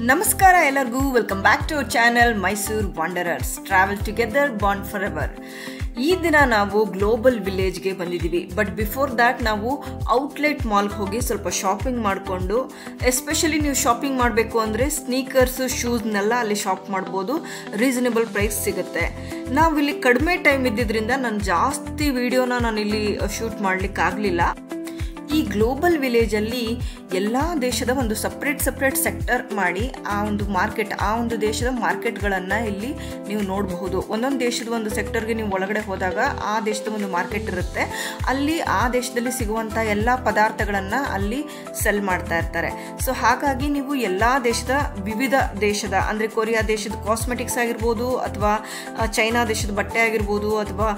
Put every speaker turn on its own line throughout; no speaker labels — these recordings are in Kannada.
ನಮಸ್ಕಾರ ಎಲ್ಲರಿಗೂ welcome back to our channel Mysuru wanderers travel together bond forever. ಈ ದಿನ ನಾವು ಗ್ಲೋಬಲ್ ವಿಲೇಜ್ಗೆ ಬಂದಿದ್ದೀವಿ. ಬಟ್ ಬಿಫೋರ್ ದ್ಯಾಟ್ ನಾವು ಔಟ್ಲೆಟ್ ಮಾಲ್ಗೆ ಹೋಗಿ ಸ್ವಲ್ಪ ಶಾಪಿಂಗ್ ಮಾಡಿಕೊಂಡು, ಎಸ್ಪೆಷಲಿ ನೀವು ಶಾಪಿಂಗ್ ಮಾಡಬೇಕು ಅಂದರೆ ಸ್ನೀಕರ್ಸು ಶೂಸ್ನೆಲ್ಲ ಅಲ್ಲಿ ಶಾಪ್ ಮಾಡ್ಬೋದು. ರೀಸನೇಬಲ್ ಪ್ರೈಸ್ ಸಿಗುತ್ತೆ. ನಾವಿಲ್ಲಿ ಕಡಿಮೆ ಟೈಮ್ ಇದ್ದಿದ್ದರಿಂದ ನಾನು ಜಾಸ್ತಿ ವಿಡಿಯೋನ ನಾನಿಲ್ಲಿ ಶೂಟ್ ಮಾಡಲಿಕ್ಕಾಗಲಿಲ್ಲ. ಈ ಗ್ಲೋಬಲ್ ವಿಲೇಜಲ್ಲಿ ಎಲ್ಲ ದೇಶದ ಒಂದು ಸಪ್ರೇಟ್ ಸೆಕ್ಟರ್ ಮಾಡಿ ಆ ಒಂದು ದೇಶದ ಮಾರ್ಕೆಟ್ಗಳನ್ನು ಇಲ್ಲಿ ನೀವು ನೋಡಬಹುದು. ಒಂದೊಂದು ದೇಶದ ಒಂದು ಸೆಕ್ಟರ್ಗೆ ನೀವು ಒಳಗಡೆ ಹೋದಾಗ ಆ ದೇಶದ ಒಂದು ಮಾರ್ಕೆಟ್ ಇರುತ್ತೆ. ಅಲ್ಲಿ ಆ ದೇಶದಲ್ಲಿ ಸಿಗುವಂಥ ಎಲ್ಲ ಪದಾರ್ಥಗಳನ್ನು ಅಲ್ಲಿ ಸೆಲ್ ಮಾಡ್ತಾ ಇರ್ತಾರೆ. ಸೊ ಹಾಗಾಗಿ ನೀವು ಎಲ್ಲ ದೇಶದ ವಿವಿಧ ದೇಶದ ಅಂದರೆ ಕೊರಿಯಾ ದೇಶದ ಕಾಸ್ಮೆಟಿಕ್ಸ್ ಆಗಿರ್ಬೋದು, ಅಥವಾ ಚೈನಾ ದೇಶದ ಬಟ್ಟೆ ಆಗಿರ್ಬೋದು, ಅಥವಾ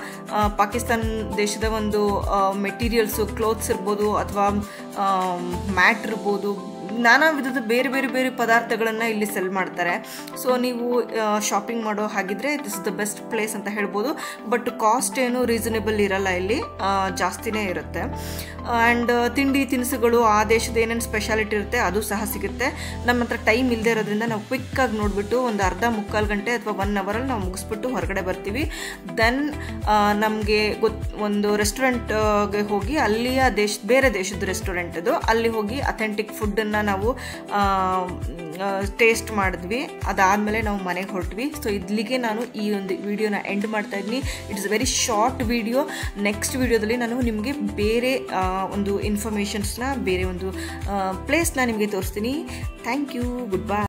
ಪಾಕಿಸ್ತಾನ ದೇಶದ ಒಂದು ಮೆಟೀರಿಯಲ್ಸು ಕ್ಲೋತ್ಸ್ ಇರ್ಬೋದು, ಅಥವಾ ಮ್ಯಾಟ್ ಇರ್ಬೋದು, ನಾನಾ ವಿಧದ ಬೇರೆ ಪದಾರ್ಥಗಳನ್ನು ಇಲ್ಲಿ ಸೆಲ್ ಮಾಡ್ತಾರೆ. ಸೊ ನೀವು ಶಾಪಿಂಗ್ ಮಾಡೋ ಹಾಗಿದ್ರೆ this is the best place ಅಂತ ಹೇಳ್ಬೋದು. ಬಟ್ ಕಾಸ್ಟ್ ಏನು ರೀಸನೇಬಲ್ ಇರಲ್ಲ, ಇಲ್ಲಿ ಜಾಸ್ತಿನೇ ಇರುತ್ತೆ. ಆ್ಯಂಡ್ ತಿಂಡಿ ತಿನಿಸುಗಳು ಆ ದೇಶದ ಏನೇನು ಸ್ಪೆಷಾಲಿಟಿ ಇರುತ್ತೆ ಅದು ಸಹ ಸಿಗುತ್ತೆ. ನಮ್ಮ ಹತ್ರ ಟೈಮ್ ಇಲ್ಲದೆ ಇರೋದ್ರಿಂದ ನಾವು ಕ್ವಿಕ್ಕಾಗಿ ನೋಡಿಬಿಟ್ಟು ಒಂದು ಮುಕ್ಕಾಲು ಗಂಟೆ ಅಥವಾ 1 ಅವರಲ್ಲಿ ನಾವು ಮುಗಿಸ್ಬಿಟ್ಟು ಹೊರಗಡೆ ಬರ್ತೀವಿ. ದೆನ್ ನಮಗೆ ಒಂದು ರೆಸ್ಟೋರೆಂಟ್ಗೆ ಹೋಗಿ ಅಲ್ಲಿಯ ಬೇರೆ ದೇಶದ ರೆಸ್ಟೋರೆಂಟ್ ಅದು, ಅಲ್ಲಿ ಹೋಗಿ ಅಥೆಂಟಿಕ್ ಫುಡ್ಡನ್ನು ನಾವು ಟೇಸ್ಟ್ ಮಾಡಿದ್ವಿ. ಅದಾದಮೇಲೆ ನಾವು ಮನೆಗೆ ಹೊರಟ್ವಿ. ಸೊ ಇಲ್ಲಿಗೆ ನಾನು ಈ ಒಂದು ವಿಡಿಯೋನ ಎಂಡ್ ಮಾಡ್ತಾ ಇದ್ದೀನಿ. It's very short video. Next ವಿಡಿಯೋದಲ್ಲಿ ನಾನು ನಿಮಗೆ ಬೇರೆ ಒಂದು ಇನ್ಫಾರ್ಮೇಷನ್ಸ್ನ, ಬೇರೆ ಒಂದು ಪ್ಲೇಸ್ನ ನಿಮಗೆ ತೋರಿಸ್ತೀನಿ. Thank you, good by.